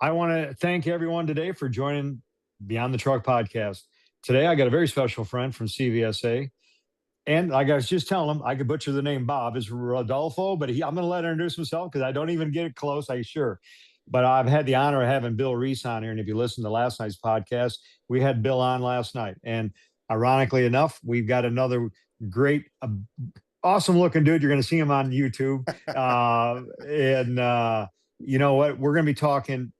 I want to thank everyone today for joining Beyond the Truck podcast. Today, I got a very special friend from CVSA. And like I was just telling him, I could butcher the name Bob. It's Rodolfo, but I'm going to let him introduce himself because I don't even get it close, I sure. But I've had the honor of having Bill Reese on here. And if you listen to last night's podcast, we had Bill on last night. And ironically enough, we've got another great, awesome looking dude. You're going to see him on YouTube. And you know what? We're going to be talking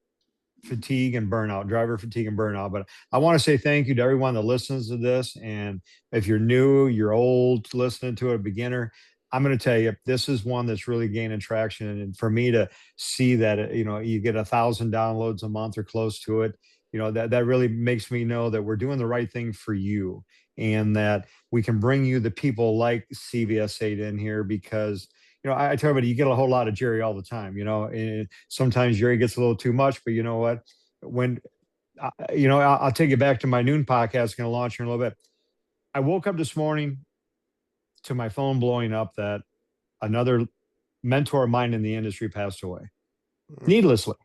fatigue and burnout, driver fatigue and burnout. But I want to say thank you to everyone that listens to this. And if you're new, you're old, listening to it, a beginner, I'm going to tell you, this is one that's really gaining traction. And for me to see that, you get 1,000 downloads a month or close to it, that really makes me know that we're doing the right thing for you and that we can bring you the people like CVS8 in here because I tell everybody, you get a whole lot of Jerry all the time, and sometimes Jerry gets a little too much, but you know what? When, I'll take you back to my noon podcast, going to launch here in a little bit. I woke up this morning to my phone blowing up that another mentor of mine in the industry passed away needlessly.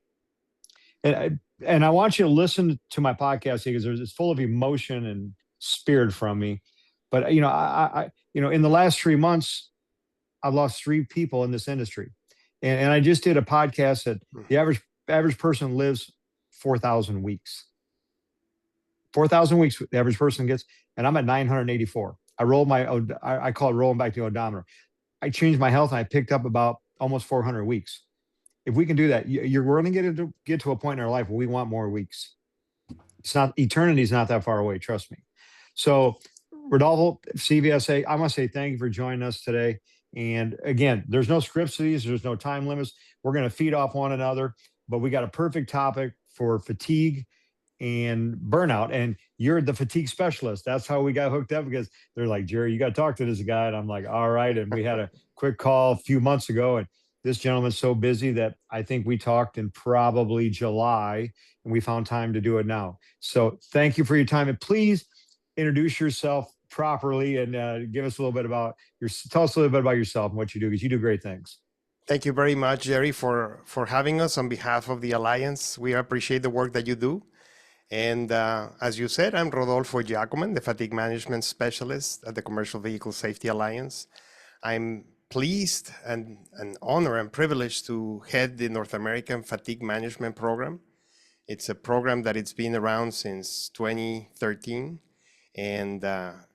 And I want you to listen to my podcast because it's full of emotion and spirit from me. But, I in the last 3 months, I've lost 3 people in this industry. And I just did a podcast that the average person lives 4,000 weeks. 4,000 weeks the average person gets, and I'm at 984. I call it rolling back the odometer. I changed my health and I picked up about almost 400 weeks. If we can do that, we're going to get to a point in our life where we want more weeks. Eternity is not that far away, trust me. So Rodolfo, CVSA, I want to say thank you for joining us today. And again, there's no scripts to these. There's no time limits. We're going to feed off one another, but we got a perfect topic for fatigue and burnout. And you're the fatigue specialist. That's how we got hooked up because they're like, Jerry, you got to talk to this guy. And I'm like, all right. And we had a quick call a few months ago. And this gentleman's so busy that I think we talked in probably July and we found time to do it now. So thank you for your time. And please introduce yourself properly and give us a little bit about tell us a little bit about yourself and what you do, because you do great things. Thank you very much, Jerry, for having us on behalf of the Alliance. We appreciate the work that you do. And as you said, I'm Rodolfo Giacoman, the Fatigue Management Specialist at the Commercial Vehicle Safety Alliance. I'm pleased and honored and privileged to head the North American Fatigue Management Program. It's a program that it's been around since 2013 and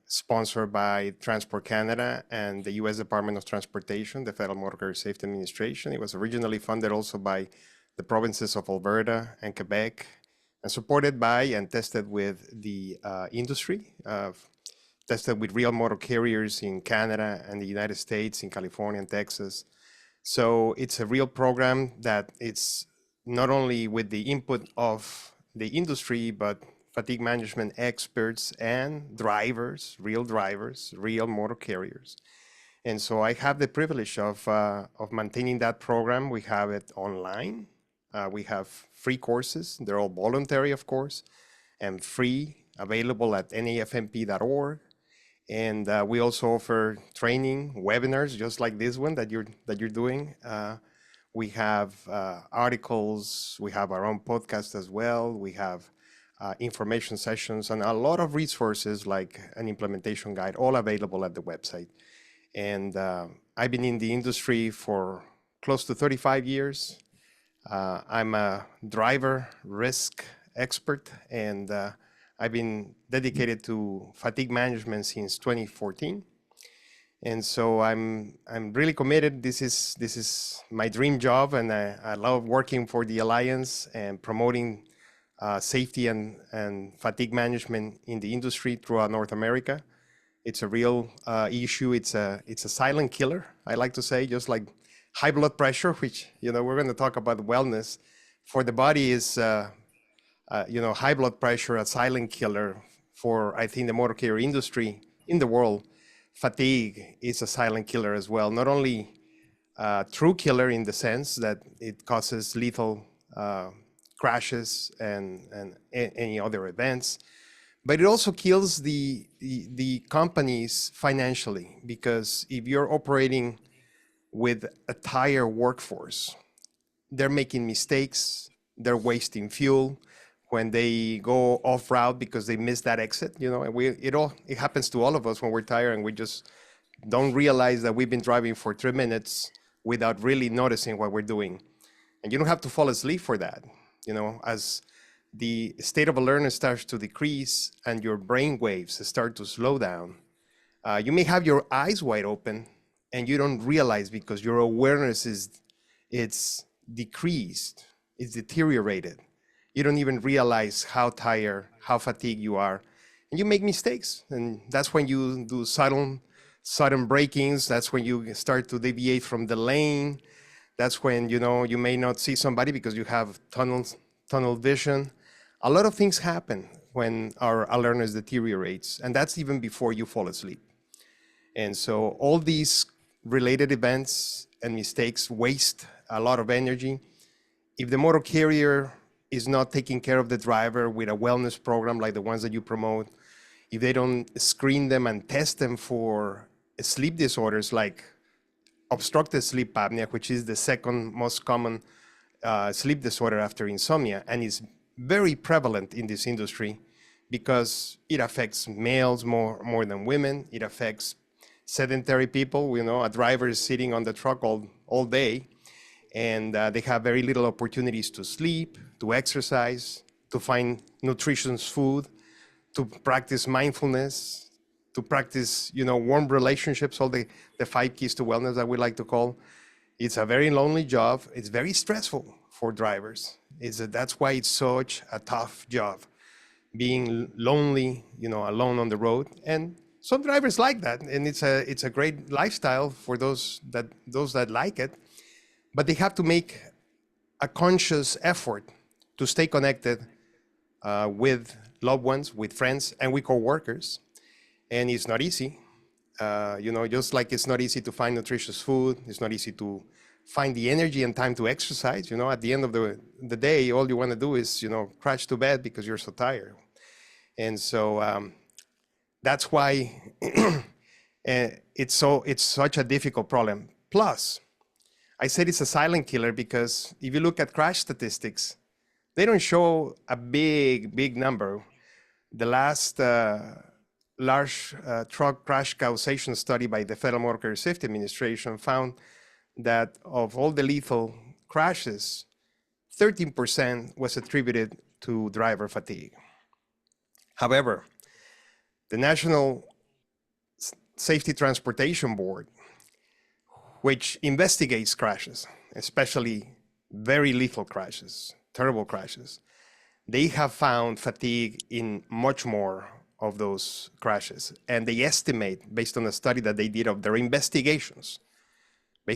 sponsored by Transport Canada and the U.S. Department of Transportation, the Federal Motor Carrier Safety Administration. It was originally funded also by the provinces of Alberta and Quebec, and supported by and tested with the industry, tested with real motor carriers in Canada and the United States, in California and Texas. So it's a real program that it's not only with the input of the industry, but fatigue management experts and drivers, real motor carriers. And so I have the privilege of maintaining that program. We have it online. We have free courses. They're all voluntary, of course, and free, available at nafmp.org. And we also offer training webinars, just like this one that you're doing. We have articles. We have our own podcast as well. We have information sessions and a lot of resources like an implementation guide, all available at the website. And I've been in the industry for close to 35 years. I'm a driver risk expert, and I've been dedicated to fatigue management since 2014. And so I'm really committed. This is my dream job, and I love working for the Alliance and promoting safety and fatigue management in the industry throughout North America. It's a real issue. It's a silent killer, I like to say, just like high blood pressure, which, we're going to talk about wellness. For the body is, high blood pressure, a silent killer. For, I think, the motor carrier industry in the world, fatigue is a silent killer as well. Not only a true killer in the sense that it causes lethal crashes and any other events, but it also kills the companies financially, because if you're operating with a tired workforce, they're making mistakes they're wasting fuel, when they go off route because they miss that exit, and it happens to all of us when we're tired and we just don't realize that we've been driving for 3 minutes without really noticing what we're doing. And you don't have to fall asleep for that. As the state of alertness starts to decrease and your brain waves start to slow down, you may have your eyes wide open and you don't realize because your awareness it's decreased, it's deteriorated. You don't even realize how tired, how fatigued you are, and you make mistakes. And that's when you do sudden breakings. That's when you start to deviate from the lane. That's when you may not see somebody because you have tunnel vision. A lot of things happen when our alertness deteriorates, and that's even before you fall asleep. And so all these related events and mistakes waste a lot of energy. If the motor carrier is not taking care of the driver with a wellness program like the ones that you promote, if they don't screen them and test them for sleep disorders like obstructive sleep apnea, which is the second most common sleep disorder after insomnia, and is very prevalent in this industry because it affects males more than women. It affects sedentary people. A driver is sitting on the truck all day, and they have very little opportunities to sleep, to exercise, to find nutritious food, to practice mindfulness, to practice, warm relationships, all the 5 keys to wellness that we like to call. It's a very lonely job. It's very stressful for drivers. That's why it's such a tough job, being lonely, alone on the road. And some drivers like that, and it's a great lifestyle for those that like it. But they have to make a conscious effort to stay connected with loved ones, with friends, and with coworkers. And it's not easy. Just like it's not easy to find nutritious food, it's not easy to find the energy and time to exercise. At the end of the day, all you want to do is, crash to bed because you're so tired. And so that's why it's such a difficult problem. Plus, I said it's a silent killer because if you look at crash statistics, they don't show a big number. The last large truck crash causation study by the Federal Motor Carrier Safety Administration found that of all the lethal crashes, 13% was attributed to driver fatigue. However, the National Safety Transportation Board, which investigates crashes, especially very lethal crashes, terrible crashes, they have found fatigue in much more of those crashes. And they estimate, based on a study that they did of their investigations, they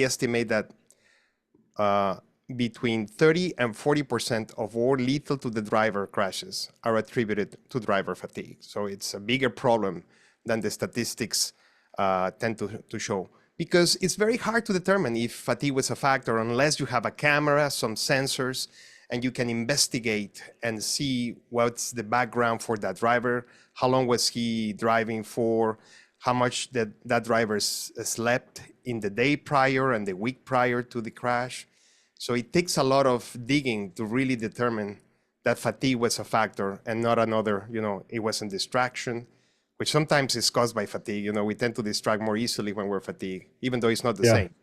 estimate that between 30 and 40% of all lethal to the driver crashes are attributed to driver fatigue. So it's a bigger problem than the statistics tend to show, because it's very hard to determine if fatigue was a factor unless you have a camera, some sensors, and you can investigate and see what's the background for that driver, how long was he driving for, how much that driver slept in the day prior and the week prior to the crash. So it takes a lot of digging to really determine that fatigue was a factor and not another, it wasn't distraction, which sometimes is caused by fatigue. We tend to distract more easily when we're fatigued, even though it's not the same.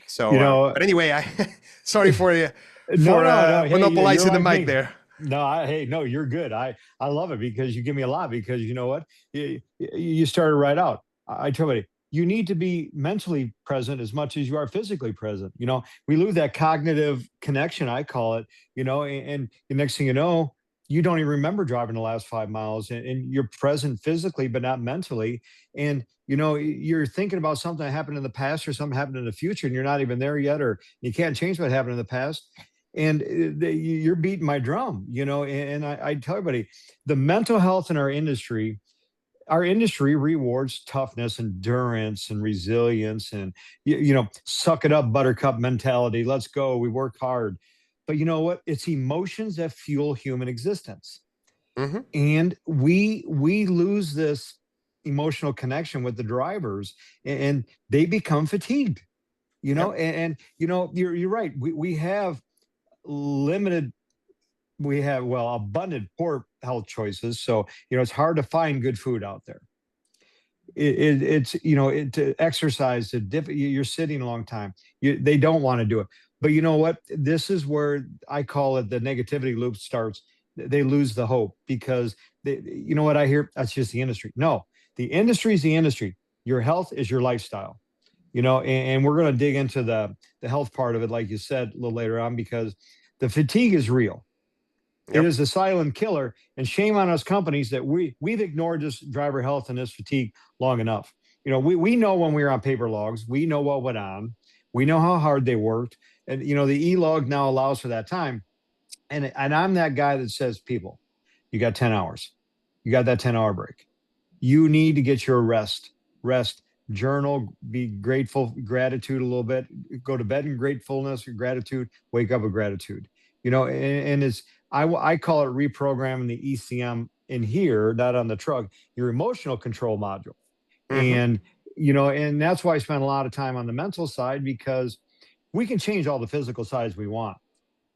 So, but anyway, sorry for monopolizing the mic there. No, you're good. I love it because you give me a lot, because you know what? You started right out. I tell you, you need to be mentally present as much as you are physically present. We lose that cognitive connection, I call it, and the next thing you know, you don't even remember driving the last 5 miles, and you're present physically, but not mentally. And, you're thinking about something that happened in the past or something happened in the future, and you're not even there yet, or you can't change what happened in the past. And you're beating my drum, and I tell everybody, the mental health in our industry rewards toughness, endurance, and resilience, and suck it up, buttercup mentality. Let's go. We work hard. But you know what? It's emotions that fuel human existence. Mm-hmm. And we lose this emotional connection with the drivers, and they become fatigued. Yep. And you're right. We have limited, we have, well, abundant poor health choices. So, it's hard to find good food out there. It's, to exercise, you're sitting a long time. They don't want to do it. But you know what? This is where I call it the negativity loop starts. They lose the hope because you know what I hear? That's just the industry. No, the industry is the industry. Your health is your lifestyle. And we're going to dig into the health part of it, like you said a little later on, because the fatigue is real. It Yep. is a silent killer, and shame on us companies that we've ignored this driver health and this fatigue long enough. We know when we were on paper logs, we know what went on, we know how hard they worked, and the e-log now allows for that time. And I'm that guy that says, people, you got 10 hours, you got that 10-hour break. You need to get your rest, journal, be grateful, gratitude a little bit, go to bed in gratefulness, gratitude, wake up with gratitude. And it's, I call it reprogramming the ECM in here, not on the truck, your emotional control module. Mm-hmm. And, and that's why I spend a lot of time on the mental side, because we can change all the physical sides we want.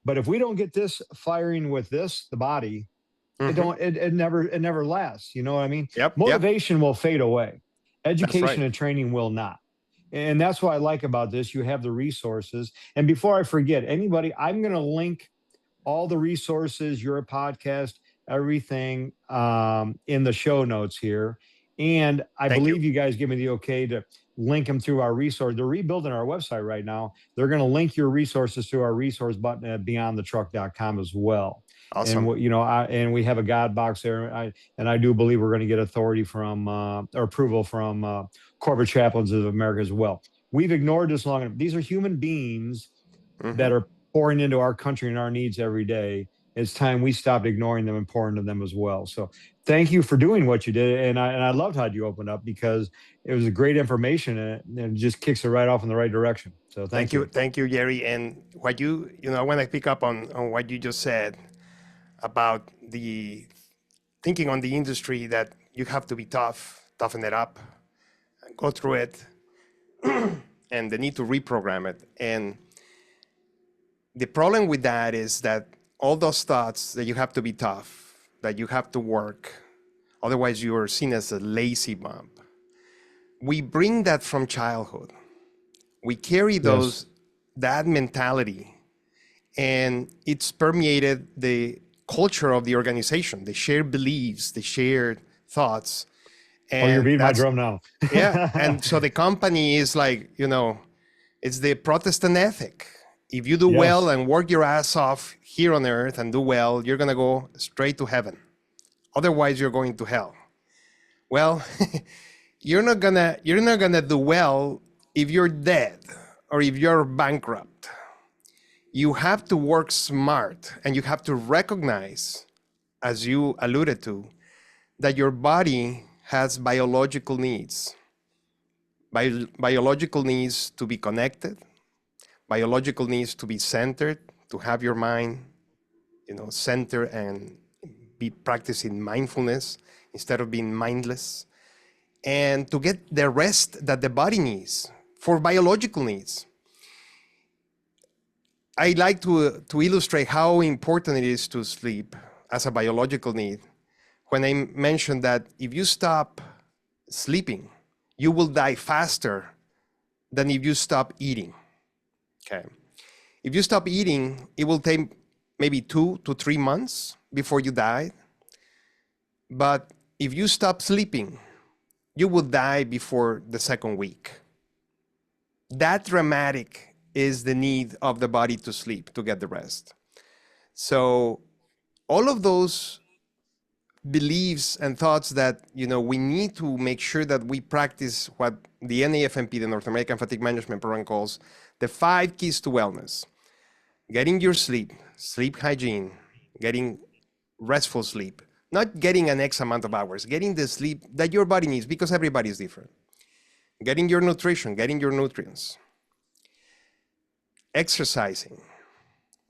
But if we don't get this firing with this, the body, Mm-hmm. it never lasts. You know what I mean? Yep. Yep. Motivation will fade away. That's Education right. and training will not. And that's what I like about this. You have the resources. And before I forget, anybody, I'm going to link all the resources, your podcast, everything in the show notes here. And I Thank you. believe you guys give me the okay to link them through our resource. They're rebuilding our website right now. They're going to link your resources through our resource button at beyondthetruck.com as well. And Awesome. and we have a God box there. I do believe we're going to get authority from or approval from corporate chaplains of America as well. We've ignored this long enough. These are human beings Mm-hmm. that are pouring into our country and our needs every day. It's time we stopped ignoring them and pouring to them as well. So thank you for doing what you did. And I loved how you opened up, because it was great information, and it just kicks it right off in the right direction. So thank you. Thank you, Jerry. And what I want to pick up on what you just said about the thinking on the industry, that you have to be toughen it up, go through it, and the need to reprogram it. And the problem with that is that all those thoughts that you have to be tough, that you have to work, otherwise you are seen as a lazy bum. We bring that from childhood. We carry Yes. that mentality, and it's permeated the culture of the organization, the shared beliefs, the shared thoughts. Oh, you're And beating my that's, drum now. yeah. And so the company is like, it's the Protestant ethic. If you do well Yes. and work your ass off here on earth and do well, you're going to go straight to heaven. Otherwise, you're going to hell. Well, you're not gonna do well if you're dead or if you're bankrupt. You have to work smart, and you have to recognize, as you alluded to, that your body has biological needs. Biological needs to be connected, biological needs to be centered, to have your mind, center and be practicing mindfulness instead of being mindless, and to get the rest that the body needs for biological needs. I like to illustrate how important it is to sleep as a biological need when I mentioned that if you stop sleeping, you will die faster than if you stop eating. Okay. If you stop eating, it will take maybe 2 to 3 months before you die. But if you stop sleeping, you will die before the second week. That dramatic is the need of the body to sleep, to get the rest. So all of those beliefs and thoughts that we need to make sure that we practice what the NAFMP, the North American Fatigue Management Program, calls the 5 keys to wellness: getting your sleep, sleep hygiene, getting restful sleep, not getting an X amount of hours, getting the sleep that your body needs, because everybody is different, getting your nutrition, getting your nutrients, exercising,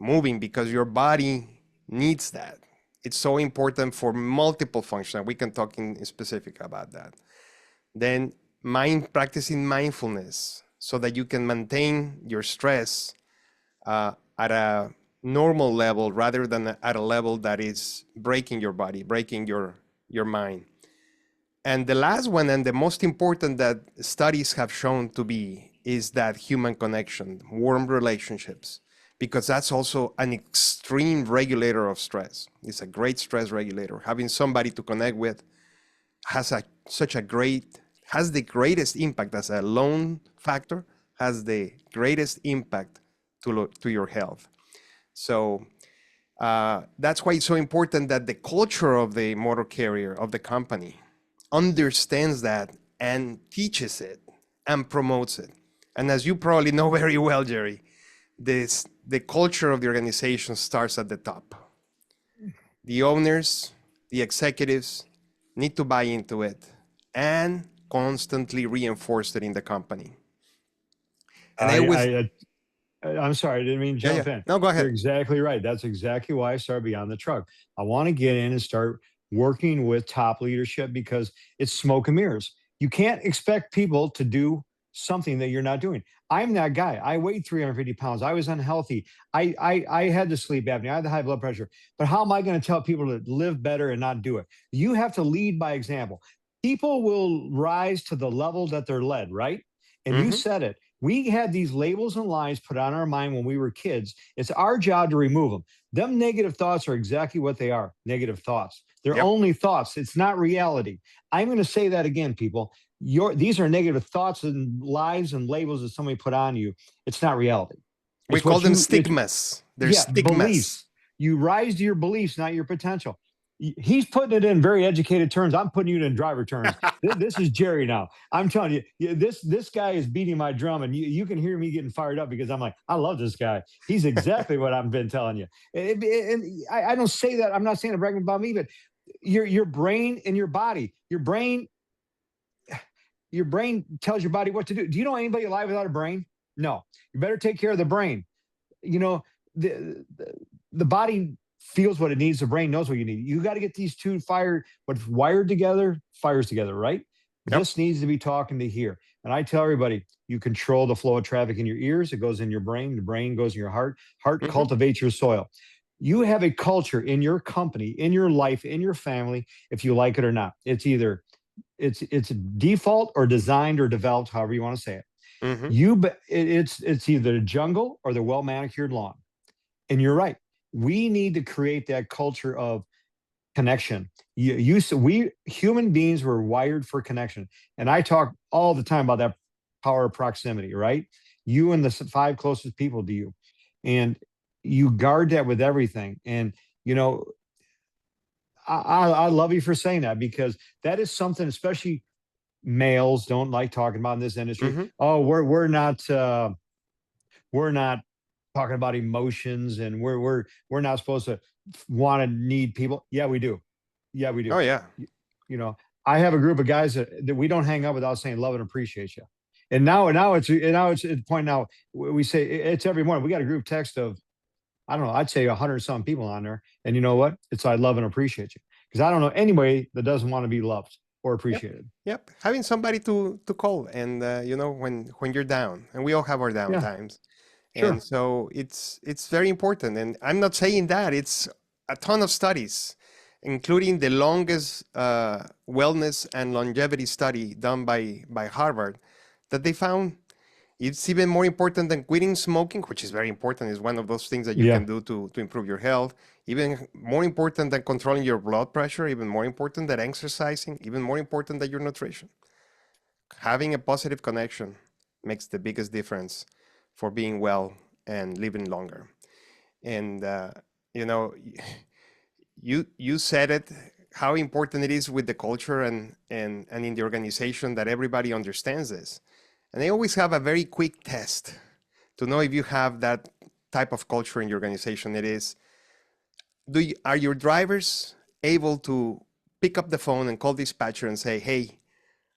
moving, because your body needs that. It's so important for multiple functions. We can talk in specific about that. Then practicing mindfulness so that you can maintain your stress at a normal level rather than at a level that is breaking your body, breaking your mind. And the last one, and the most important that studies have shown to be, is that human connection, warm relationships, because that's also an extreme regulator of stress. It's a great stress regulator. Having somebody to connect with has has the greatest impact as a lone factor, has the greatest impact to your health. So that's why it's so important that the culture of the motor carrier, of the company, understands that and teaches it and promotes it. And as you probably know very well, Jerry, the culture of the organization starts at the top. The owners, the executives need to buy into it and constantly reinforce it in the company. And I always, I'm sorry, I didn't mean to yeah, yeah. jump in. No, go You're ahead. exactly right. That's exactly why I started Beyond the Truck. I want to get in and start working with top leadership because it's smoke and mirrors. You can't expect people to do something that you're not doing. I'm that guy. I weighed 350 pounds. I was unhealthy. I had the sleep apnea. I had the high blood pressure. But how am I going to tell people to live better and not do it? You have to lead by example. People will rise to the level that they're led, right? And you Mm-hmm. said it. We had these labels and lies put on our mind when we were kids. It's our job to remove them. Them negative thoughts are exactly what they are, negative thoughts. They're Yep. only thoughts. It's not reality. I'm going to say that again, people. These are negative thoughts and lies and labels that somebody put on you. It's not reality. We It's call what them you, it's, stigmas. They're yeah, stigmas. beliefs. You rise to your beliefs, not your potential. He's putting it in very educated terms. I'm putting it in driver terms. This is Jerry now. I'm telling you, this guy is beating my drum, and you can hear me getting fired up because I'm like, I love this guy. He's exactly what I've been telling you. And I don't say that. I'm not saying to brag about me, but your brain and your body, your brain tells your body what to do. Do you know anybody alive without a brain? No. You better take care of the brain. You know, the body feels what it needs. The brain knows what you need. You got to get these two what's wired together, fires together, right? Yep. This needs to be talking to here. And I tell everybody, you control the flow of traffic in your ears. It goes in your brain. The brain goes in your heart. Heart Mm-hmm. cultivates your soil. You have a culture in your company, in your life, in your family, if you like it or not. It's default or designed or developed, however you want to say it. Mm-hmm. It's either the jungle or the well manicured lawn. And you're right. We need to create that culture of connection. We human beings were wired for connection, and I talk all the time about that power of proximity. Right? You and the five closest people to you, and you guard that with everything. And you know, I love you for saying that because that is something, especially males don't like talking about in this industry. Mm-hmm. Oh, we're not talking about emotions and we're not supposed to want to need people. Yeah, we do. Yeah, we do. Oh, yeah. You know, I have a group of guys that we don't hang up without saying love and appreciate you. And now it's at the point now we say it's every morning. We got a group text of I don't know, I'd say 100 some people on there. And you know what? It's I love and appreciate you. Because I don't know anybody that doesn't want to be loved or Yep. appreciated. Yep. Having somebody to call and when you're down, and we all have our down Yeah, times. And sure. so it's very important. And I'm not saying that. It's a ton of studies, including the longest wellness and longevity study done by Harvard, that they found it's even more important than quitting smoking, which is very important. Is one of those things that you Yeah. can do to improve your health. Even more important than controlling your blood pressure, even more important than exercising, even more important than your nutrition. Having a positive connection makes the biggest difference for being well and living longer. And you know, you said it, how important it is with the culture and in the organization that everybody understands this. And they always have a very quick test to know if you have that type of culture in your organization. It is, are your drivers able to pick up the phone and call dispatcher and say, hey,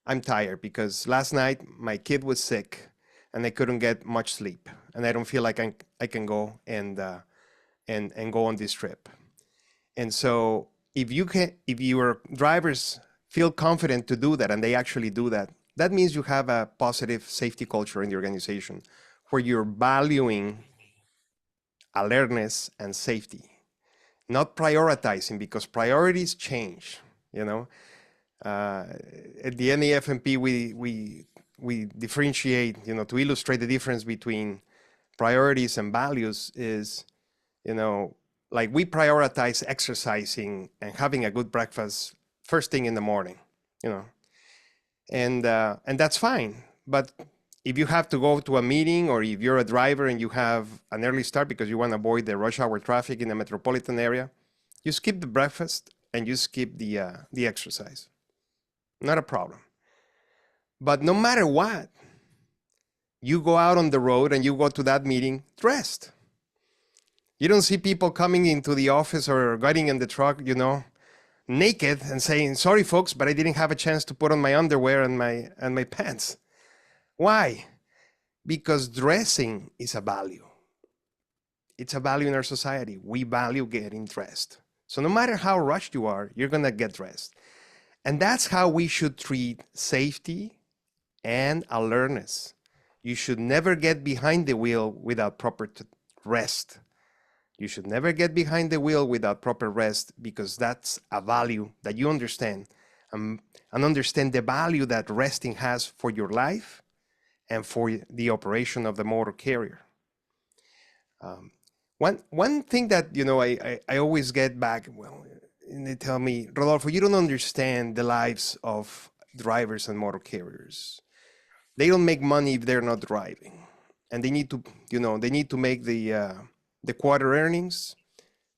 I'm tired because last night my kid was sick and I couldn't get much sleep and I don't feel like I can go and go on this trip. And so if your drivers feel confident to do that and they actually do that, that means you have a positive safety culture in the organization where you're valuing alertness, and safety. Not prioritizing, because priorities change. You know, at the NEFMP, we differentiate. You know, to illustrate the difference between priorities and values is, you know, like we prioritize exercising and having a good breakfast first thing in the morning. You know, and that's fine. But if you have to go to a meeting, or if you're a driver and you have an early start because you want to avoid the rush hour traffic in the metropolitan area, you skip the breakfast and you skip the exercise. Not a problem. But no matter what, you go out on the road and you go to that meeting dressed. You don't see people coming into the office or getting in the truck, you know, naked and saying, "Sorry, folks, but I didn't have a chance to put on my underwear and my pants." Why? Because dressing is a value. It's a value in our society. We value getting dressed. So no matter how rushed you are, you're gonna get dressed. And that's how we should treat safety and alertness. You should never get behind the wheel without proper rest. You should never get behind the wheel without proper rest, because that's a value that you understand, and understand the value that resting has for your life and for the operation of the motor carrier. One thing that, you know, I always get back, well, and they tell me, "Rodolfo, you don't understand the lives of drivers and motor carriers. They don't make money if they're not driving, and they need to, you know, they need to make the quarter earnings,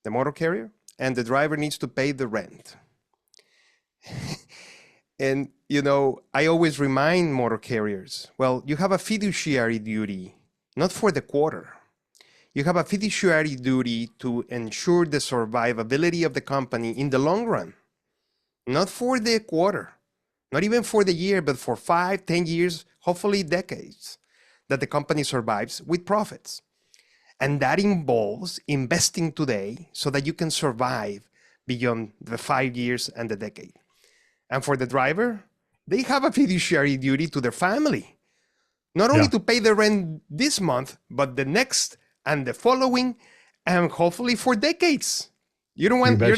the motor carrier, and the driver needs to pay the rent." And, you know, I always remind motor carriers, well, you have a fiduciary duty, not for the quarter. You have a fiduciary duty to ensure the survivability of the company in the long run, not for the quarter, not even for the year, but for 5, 10 years, hopefully decades, that the company survives with profits. And that involves investing today so that you can survive beyond the 5 years and the decade. And for the driver, they have a fiduciary duty to their family, not only to pay the rent this month, but the next and the following, and hopefully for decades. You don't want, you're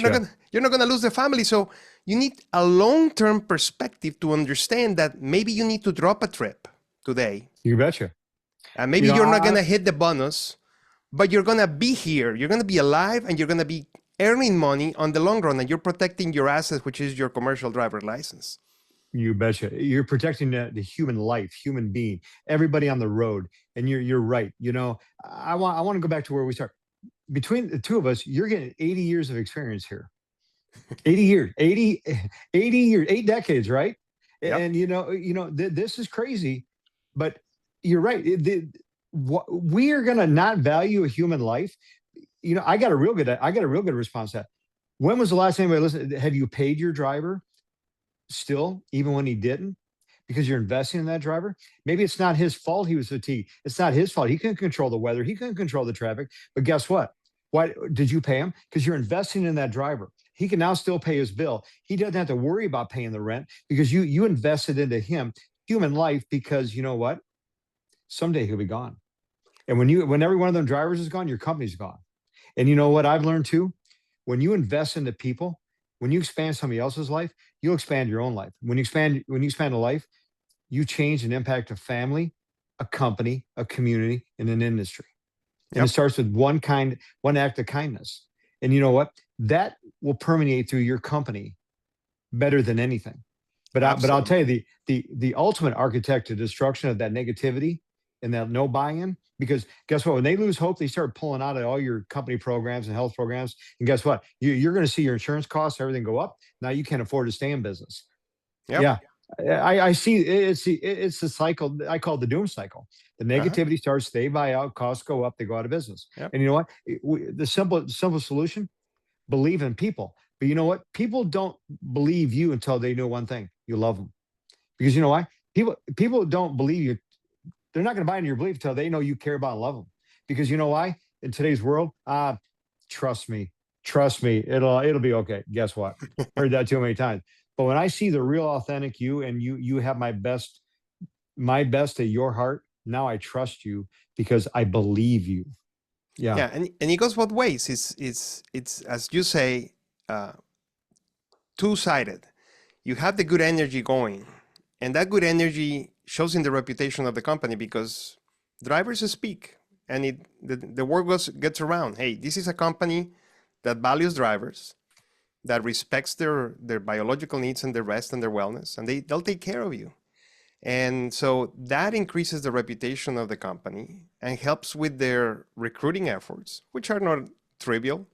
not gonna lose the family. So you need a long-term perspective to understand that maybe you need to drop a trip today. You betcha. And maybe you're not gonna hit the bonus, but you're gonna be here. You're gonna be alive, and you're gonna be earning money on the long run, and you're protecting your asset, which is your commercial driver license. You betcha. You're protecting the human life, human being, everybody on the road. And you're right. You know, I want to go back to where we start. Between the two of us, you're getting 80 years of experience here. 80 years, 80 years, 8 decades, right? Yep. And this is crazy, but you're right. We are going to not value a human life. You know, I got a real good response to that. When was the last time anybody listened? Have you paid your driver still, even when he didn't? Because you're investing in that driver. Maybe it's not his fault he was fatigued. It's not his fault. He couldn't control the weather. He couldn't control the traffic. But guess what? Why did you pay him? Because you're investing in that driver. He can now still pay his bill. He doesn't have to worry about paying the rent because you invested into him, human life, because you know what? Someday he'll be gone. And when every one of them drivers is gone, your company's gone. And you know what I've learned too? When you invest into people, when you expand somebody else's life, you'll expand your own life. When you expand a life, you change and impact a family, a company, a community, and an industry. And it starts with one act of kindness. And you know what? That will permeate through your company better than anything. But I'll tell you, the ultimate architect to destruction of that negativity and that no buy-in, because guess what? When they lose hope, they start pulling out of all your company programs and health programs. And guess what? You're going to see your insurance costs, everything go up. Now you can't afford to stay in business. Yep. Yeah. I see it's the cycle. I call it the doom cycle. The negativity starts, they buy out, costs go up, they go out of business. Yep. And you know what? The simple solution, believe in people. But you know what? People don't believe you until they know one thing: you love them. Because you know why? People don't believe you. They're not going to buy into your belief until they know you care about and love them. Because you know why? In today's world, trust me, it'll be okay. Guess what? Heard that too many times. But when I see the real authentic you, and you have my best at your heart, now I trust you because I believe you. Yeah. Yeah, and it goes both ways. It's as you say, uh, two-sided. You have the good energy going, and that good energy shows in the reputation of the company because drivers speak, and the word gets around. Hey, this is a company that values drivers, that respects their biological needs and their rest and their wellness, and they'll take care of you. And so that increases the reputation of the company and helps with their recruiting efforts, which are not trivial,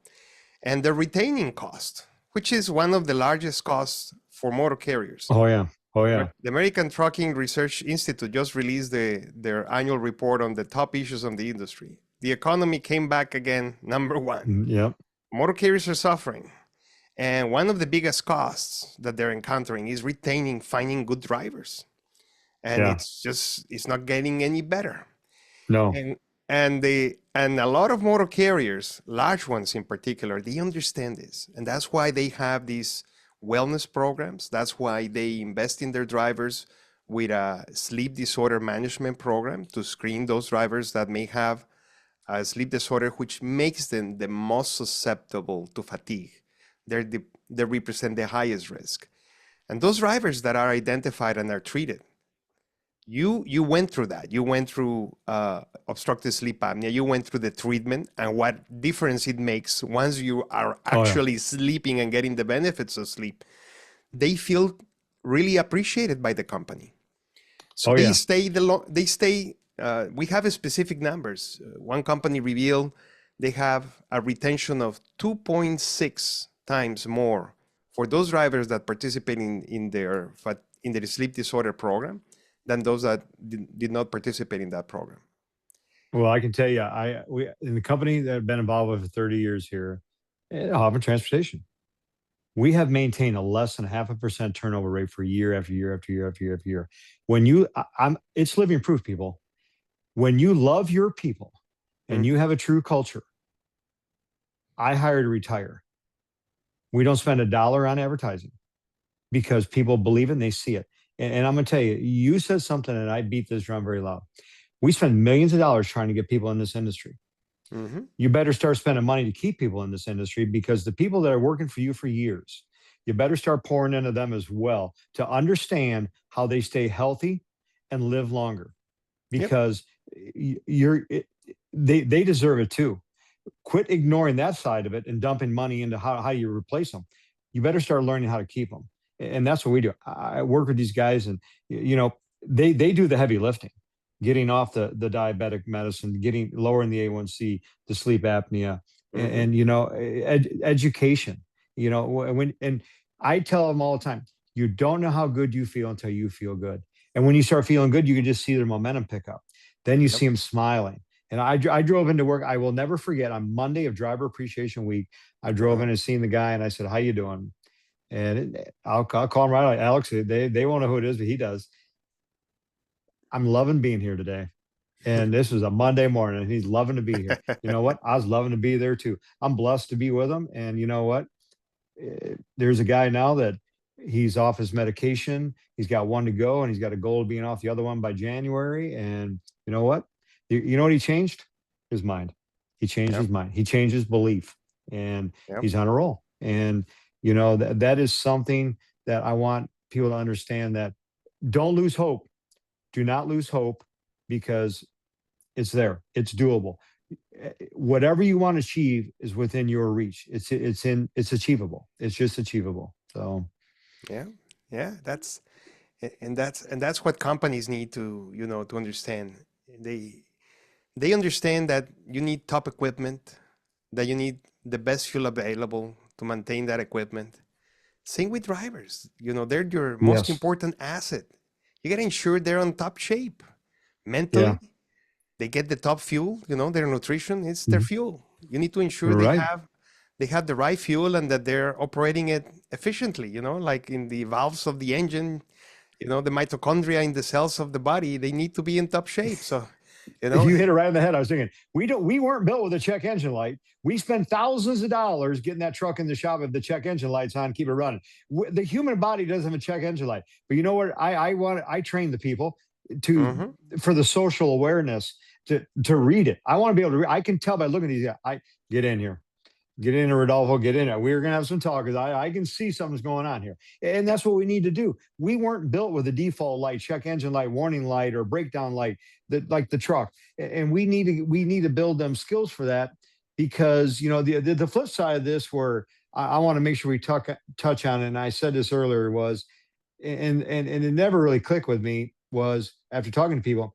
and the retaining cost, which is one of the largest costs for motor carriers. Oh yeah. Oh yeah. The American Trucking Research Institute just released their annual report on the top issues of the industry. The economy came back again, number one. Yep. Motor carriers are suffering. And one of the biggest costs that they're encountering is finding good drivers. And Yeah. it's not getting any better. No. And a lot of motor carriers, large ones in particular, they understand this. And that's why they have these wellness programs. That's why they invest in their drivers with a sleep disorder management program to screen those drivers that may have a sleep disorder, which makes them the most susceptible to fatigue. They represent the highest risk. And those drivers that are identified and are treated, you went through that. You went through obstructive sleep apnea. You went through the treatment and what difference it makes once you are actually sleeping and getting the benefits of sleep. They feel really appreciated by the company. So they stay. We have specific numbers. One company revealed they have a retention of 2.6 times more for those drivers that participate in their sleep disorder program than those that did not participate in that program. Well, I can tell you, we in the company that I've been involved with for 30 years here, Auburn Transportation, we have maintained a less than 0.5% turnover rate for year after year after year after year after year. When it's living proof, people. When you love your people and you have a true culture, I hire to retire. We don't spend $1 on advertising because people believe it and they see it. And I'm going to tell you, you said something and I beat this drum very loud. We spend millions of dollars trying to get people in this industry. You better start spending money to keep people in this industry because the people that are working for you for years, you better start pouring into them as well to understand how they stay healthy and live longer because they deserve it too. Quit ignoring that side of it and dumping money into how you replace them. You better start learning how to keep them. And that's what we do. I work with these guys and, they do the heavy lifting, getting off the diabetic medicine, lowering the A1C, the sleep apnea, and education, and I tell them all the time, you don't know how good you feel until you feel good. And when you start feeling good, you can just see their momentum pick up. Then you see them smiling. And I drove into work. I will never forget on Monday of Driver Appreciation Week, I drove in and seen the guy and I said, how you doing? And I'll call him right out. Alex, they won't know who it is, but he does. I'm loving being here today. And this was a Monday morning and he's loving to be here. You know what? I was loving to be there too. I'm blessed to be with him. And you know what? There's a guy now that he's off his medication. He's got one to go and he's got a goal of being off the other one by January. And you know what? You know what he changed? His mind. He changed his mind. He changed his belief and he's on a roll. And that is something that I want people to understand, that don't lose hope. Do not lose hope because it's there. It's doable. Whatever you want to achieve is within your reach. It's achievable. It's just achievable. So that's what companies need to to understand. They understand that you need top equipment, that you need the best fuel available to maintain that equipment. Same with drivers. They're your most important asset. You got to ensure they're on top shape mentally. They get the top fuel, their nutrition is their fuel. You need to ensure they have the right fuel and that they're operating it efficiently, like in the valves of the engine, the mitochondria in the cells of the body, they need to be in top shape. So, you hit it right in the head. I was thinking, we weren't built with a check engine light. We spend thousands of dollars getting that truck in the shop with the check engine lights on, keep it running. The human body doesn't have a check engine light. But you know what? I train the people for the social awareness to read it. I want to be able to read. I can tell by looking at these. I get in here. Get in, Rodolfo. Get in. We're gonna have some talk because I can see something's going on here, and that's what we need to do. We weren't built with a default light, check engine light, warning light, or breakdown light that like the truck, and we need to build them skills for that because the flip side of this, where I want to make sure we touch on it, and I said this earlier was, and it never really clicked with me was after talking to people,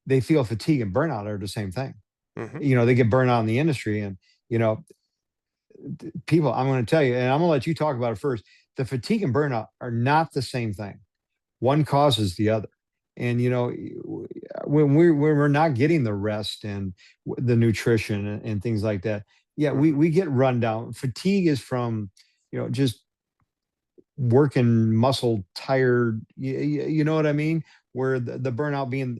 they feel fatigue and burnout are the same thing. Hmm. They get burnt out in the industry, and you know people, I'm going to tell you, and I'm going to let you talk about it first. The fatigue and burnout are not the same thing. One causes the other. And when we're not getting the rest and the nutrition and things like that, yeah, we get run down. Fatigue is from just working muscle tired. You know what I mean? Where the burnout being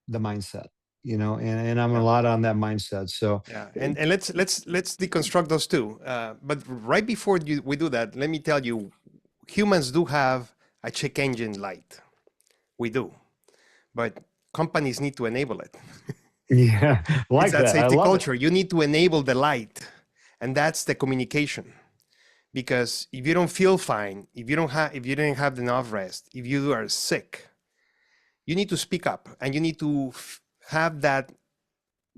the mindset. And I'm a Yeah. lot on that mindset. So Yeah, and let's deconstruct those two. But right before we do that, let me tell you, humans do have a check engine light. We do, but companies need to enable it. yeah, It's like that that. I safety love it. culture. You need to enable the light, and that's the communication. Because if you don't feel fine, if you didn't have enough rest, if you are sick, you need to speak up, and you need to have that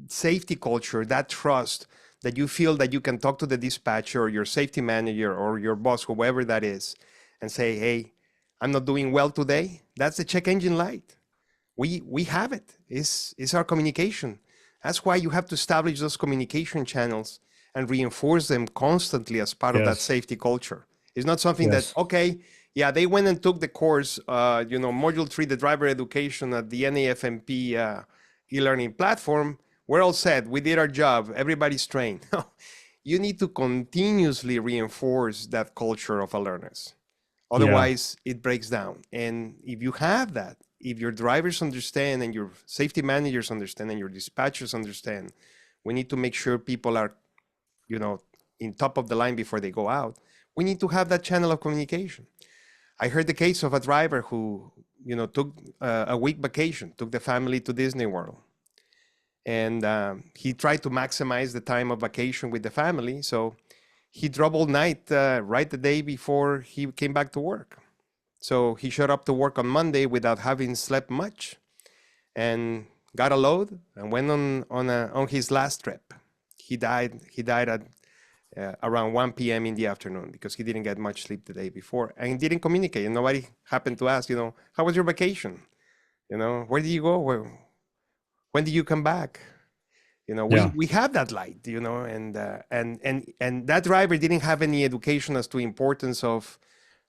safety culture, that trust that you feel that you can talk to the dispatcher or your safety manager or your boss, whoever that is, and say, hey, I'm not doing well today. That's the check engine light. We have it. It's our communication. That's why you have to establish those communication channels and reinforce them constantly as part of that Yes. safety culture. It's not something that, Yes. okay, yeah, they went and took the course, module 3, the driver education at the NAFMP e-learning platform. We're all set. We did our job. Everybody's trained. You need to continuously reinforce that culture of alertness. Yeah. Otherwise, it breaks down. And if you have that, if your drivers understand and your safety managers understand and your dispatchers understand, we need to make sure people are, in top of the line before they go out. We need to have that channel of communication. I heard the case of a driver who, took a week vacation, took the family to Disney World. And he tried to maximize the time of vacation with the family. So he drove all night right the day before he came back to work. So he showed up to work on Monday without having slept much, and got a load and went on his last trip. He died. He died at around 1 p.m. in the afternoon because he didn't get much sleep the day before and didn't communicate. And nobody happened to ask, how was your vacation? Where did you go? When did you come back? Yeah. We have that light, and that driver didn't have any education as to importance of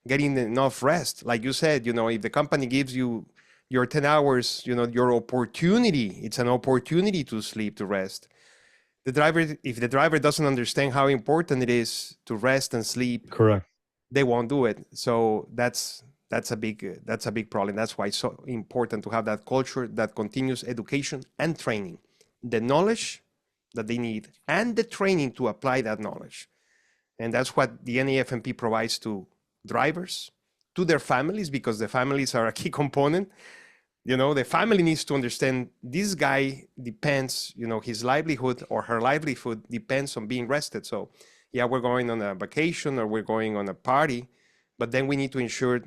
getting enough rest. Like you said, if the company gives you your 10 hours, your opportunity, it's an opportunity to sleep, to rest. If the driver doesn't understand how important it is to rest and sleep, Correct. they won't do it. So that's a big problem. That's why it's so important to have that culture, that continuous education and training, the knowledge that they need and the training to apply that knowledge. And that's what the NAFMP provides to drivers, to their families, because the families are a key component. The family needs to understand this guy depends, his livelihood or her livelihood depends on being rested. So yeah, we're going on a vacation or we're going on a party, but then we need to ensure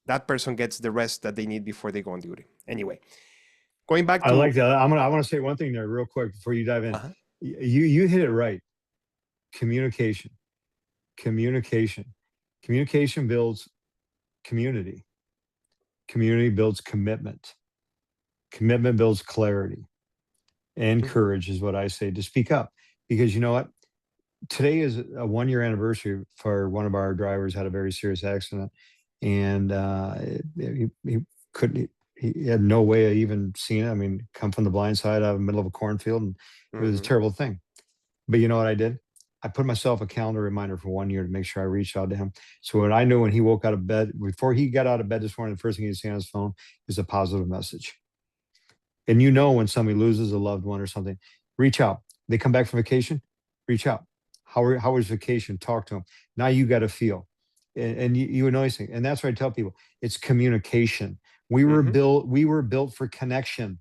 that person gets the rest that they need before they go on duty. Anyway, going back I to, like that. I want to say one thing there real quick before you dive in. uh-huh. You hit it right. Communication. Communication. Communication builds community. Community builds commitment. Commitment builds clarity. And Mhm. courage is what I say to speak up. Because you know what? Today is a 1 year anniversary for one of our drivers had a very serious accident, and he couldn't. He had no way of even seeing it. I mean, come from the blind side out of the middle of a cornfield, and it was a Mhm. terrible thing. But you know what I did? I put myself a calendar reminder for 1 year to make sure I reached out to him. So when I knew when he woke out of bed, before he got out of bed this morning, the first thing he'd see on his phone is a positive message. And when somebody loses a loved one or something, reach out. They come back from vacation, reach out. How was vacation? Talk to them. Now you got to feel, and you would know these things. And that's what I tell people. It's communication. We were Mhm. built. We were built for connection,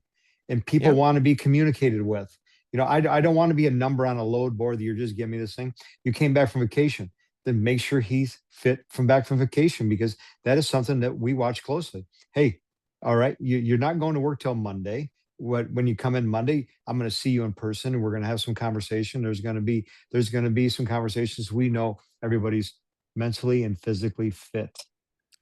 and people Yeah. want to be communicated with. I don't want to be a number on a load board that you're just giving me this thing. You came back from vacation, then make sure he's fit from back from vacation, because that is something that we watch closely. Hey, all right, you're not going to work till Monday. When you come in Monday, I'm going to see you in person, and we're going to have some conversation. There's going to be some conversations. We know everybody's mentally and physically fit.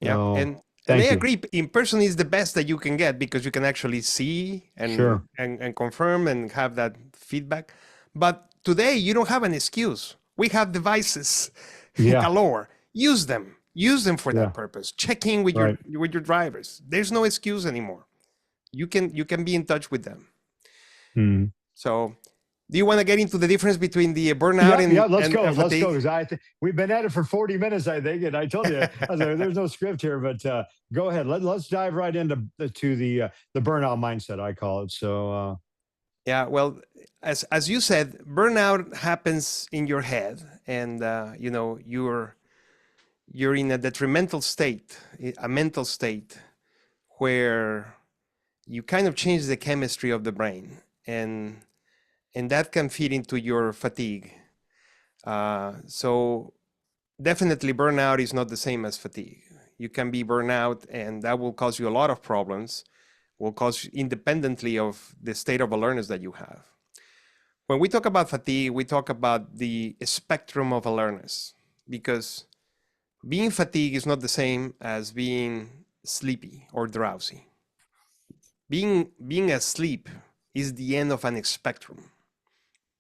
Yeah, So and I thank you. agree. In person is the best that you can get because you can actually see Sure. and confirm and have that feedback. But today you don't have an excuse. We have devices Yeah. galore. Use them. Use them for Yeah. that purpose. Check in with Right. your drivers. There's no excuse anymore. You can be in touch with them. Mhm. So, do you want to get into the difference between the burnout Yeah, yeah, let's go. and Let's go. fatigue? Because we've been at it for 40 minutes, I think. And I told you, there's no script here, but go ahead. Let's dive right into the burnout mindset, I call it. So Yeah, well, as you said, burnout happens in your head, and you're in a detrimental state, a mental state, where you kind of change the chemistry of the brain, and that can feed into your fatigue. So definitely, burnout is not the same as fatigue. You can be burnout, and that will cause you a lot of problems. Will cause independently of the state of awareness that you have. When we talk about fatigue, we talk about the spectrum of alertness, because being fatigued is not the same as being sleepy or drowsy. Being asleep is the end of an spectrum,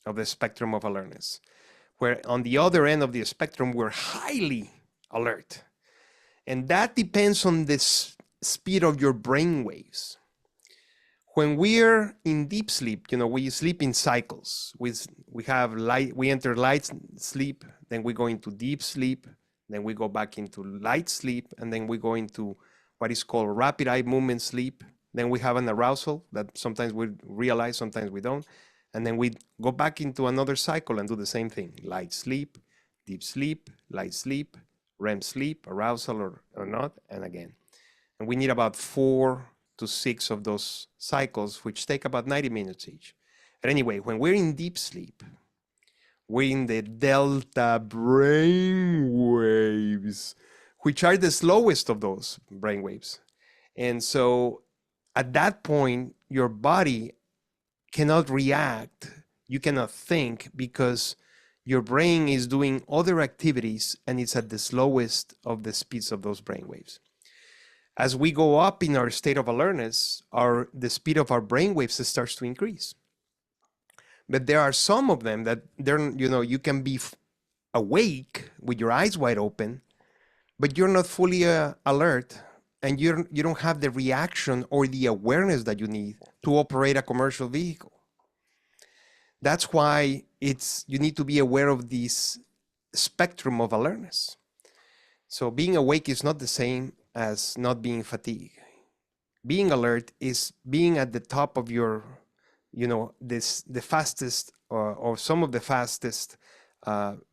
of the spectrum of alertness, where on the other end of the spectrum, we're highly alert. And that depends on the speed of your brain waves. When we're in deep sleep, we sleep in cycles. We have light, we enter light sleep, then we go into deep sleep, then we go back into light sleep, and then we go into what is called rapid eye movement sleep. Then we have an arousal that sometimes we realize, sometimes we don't. And then we go back into another cycle and do the same thing. Light sleep, deep sleep, light sleep, REM sleep, arousal or not, and again. And we need about 4 to 6 of those cycles, which take about 90 minutes each. But anyway, when we're in deep sleep, we're in the delta brain waves, which are the slowest of those brain waves. And so at that point, your body cannot react, you cannot think, because your brain is doing other activities and it's at the slowest of the speeds of those brain waves. As we go up in our state of alertness, the speed of our brain waves starts to increase. But there are some of them that you can be awake with your eyes wide open, but you're not fully alert, and you don't have the reaction or the awareness that you need to operate a commercial vehicle. That's why you need to be aware of this spectrum of alertness. So being awake is not the same as not being fatigued. Being alert is being at the top of your, the fastest or some of the fastest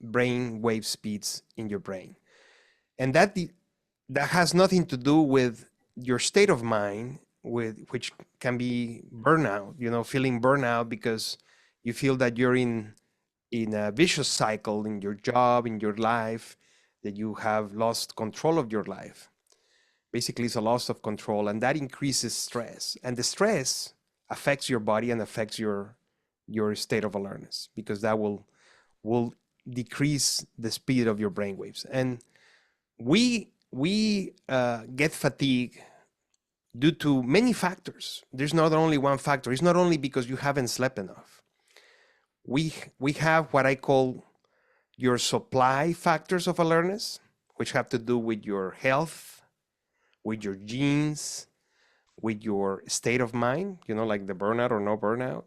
brain wave speeds in your brain. And that has nothing to do with your state of mind, which can be burnout, feeling burnout because you feel that you're in a vicious cycle in your job, in your life, that you have lost control of your life. Basically, it's a loss of control, and that increases stress. And the stress affects your body and affects your state of alertness, because that will decrease the speed of your brain waves. And we get fatigue due to many factors. There's not only one factor. It's not only because you haven't slept enough. We have what I call your supply factors of alertness, which have to do with your health, with your genes, with your state of mind, like the burnout or no burnout,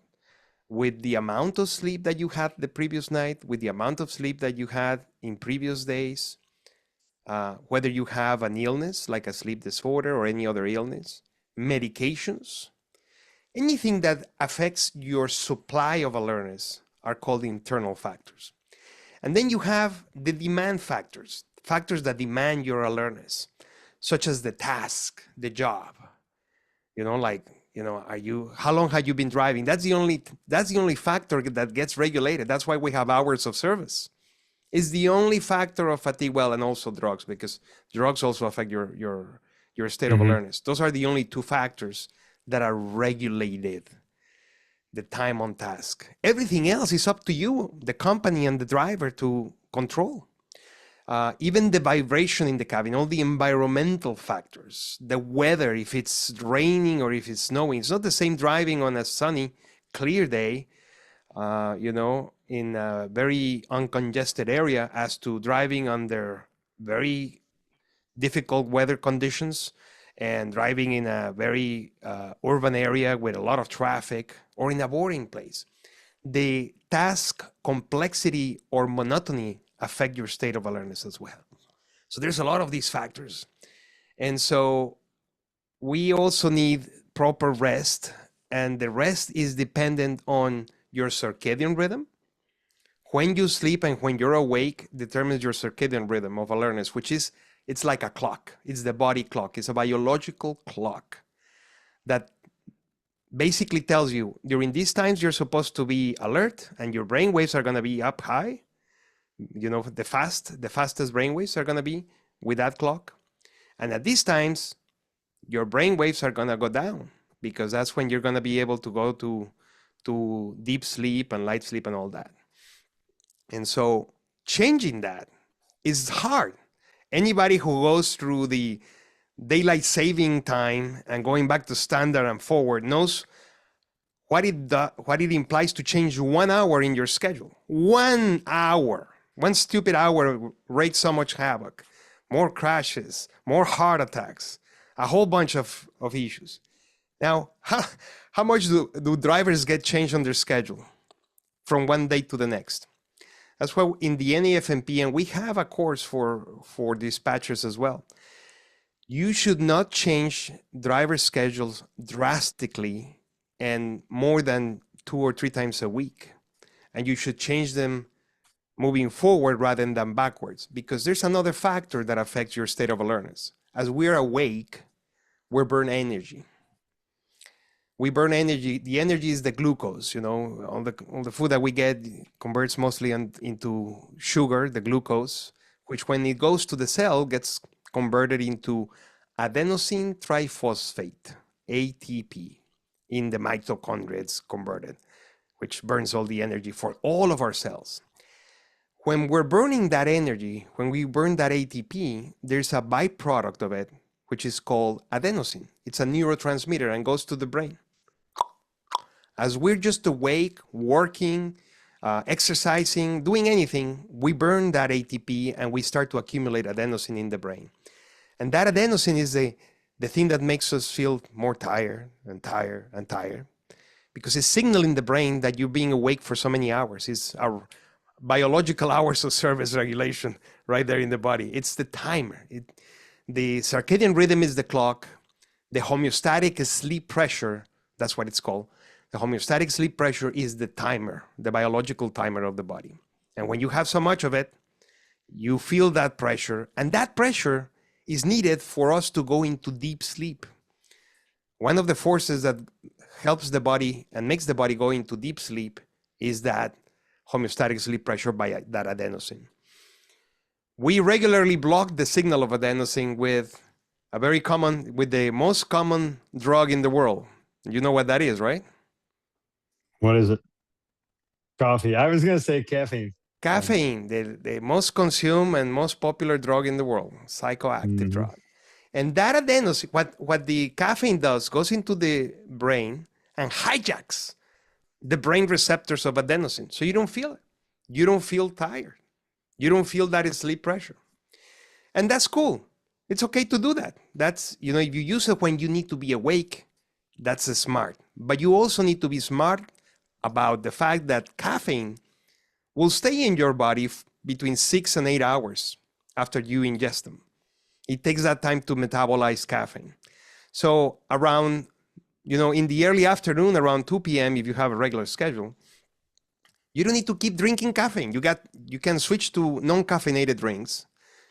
with the amount of sleep that you had the previous night, with the amount of sleep that you had in previous days, whether you have an illness like a sleep disorder or any other illness, medications, anything that affects your supply of alertness are called internal factors. And then you have the demand factors, factors that demand your alertness, such as the task, the job. Like how long have you been driving? That's the only factor that gets regulated. That's why we have hours of service. It's the only factor of fatigue. Well, and also drugs, because drugs also affect your state of alertness. Those are the only two factors that are regulated. The time on task. Everything else is up to you, the company and the driver, to control. Even the vibration in the cabin, all the environmental factors, the weather, if it's raining or if it's snowing. It's not the same driving on a sunny, clear day, in a very uncongested area, as to driving under very difficult weather conditions and driving in a very urban area with a lot of traffic, or in a boring place. The task complexity or monotony affect your state of alertness as well. So there's a lot of these factors. And so we also need proper rest, and the rest is dependent on your circadian rhythm. When you sleep and when you're awake determines your circadian rhythm of alertness, which is, it's like a clock. It's the body clock. It's a biological clock that basically tells you during these times you're supposed to be alert, and your brain waves are going to be up high. The fastest brain waves are going to be with that clock. And at these times, your brain waves are going to go down, because that's when you're going to be able to go to deep sleep and light sleep and all that. And so changing that is hard. Anybody who goes through the daylight saving time and going back to standard and forward knows what it implies to change 1 hour in your schedule. 1 hour. One stupid hour wreaks so much havoc. More crashes, more heart attacks, a whole bunch of issues. Now, how much do drivers get changed on their schedule from one day to the next? That's why in the NAFMP, and we have a course for dispatchers as well, you should not change driver schedules drastically and more than 2 or 3 times a week. And you should change them moving forward rather than backwards, because there's another factor that affects your state of alertness. As we're awake, we burn energy. We burn energy. The energy is the glucose, all the food that we get converts mostly into sugar, the glucose, which when it goes to the cell gets converted into adenosine triphosphate, ATP, in the mitochondria. It's converted, which burns all the energy for all of our cells. When we're burning that energy, when we burn that ATP, there's a byproduct of it, which is called adenosine. It's a neurotransmitter and goes to the brain. As we're just awake, working, exercising, doing anything, we burn that ATP and we start to accumulate adenosine in the brain. And that adenosine is the thing that makes us feel more tired and tired and tired, because it's signaling the brain that you're being awake for so many hours. It's our biological hours of service regulation right there in the body. It's the timer. The circadian rhythm is the clock. The homeostatic sleep pressure, that's what it's called. The homeostatic sleep pressure is the timer, the biological timer of the body. And when you have so much of it, you feel that pressure, and that pressure is needed for us to go into deep sleep. One of the forces that helps the body and makes the body go into deep sleep is that homeostatic sleep pressure by that adenosine. We regularly block the signal of adenosine with the most common drug in the world. You know what that is, right? What is it? Coffee. I was going to say caffeine. Caffeine, the most consumed and most popular drug in the world, psychoactive drug. And that adenosine, what the caffeine does, goes into the brain and hijacks the brain receptors of adenosine. So you don't feel it. You don't feel tired. You don't feel that sleep pressure. And that's cool. It's okay to do that. That's, if you use it when you need to be awake, that's smart. But you also need to be smart about the fact that caffeine will stay in your body between 6 and 8 hours after you ingest them. It takes that time to metabolize caffeine. So around, in the early afternoon, around 2 p.m., if you have a regular schedule, you don't need to keep drinking caffeine. You can switch to non-caffeinated drinks,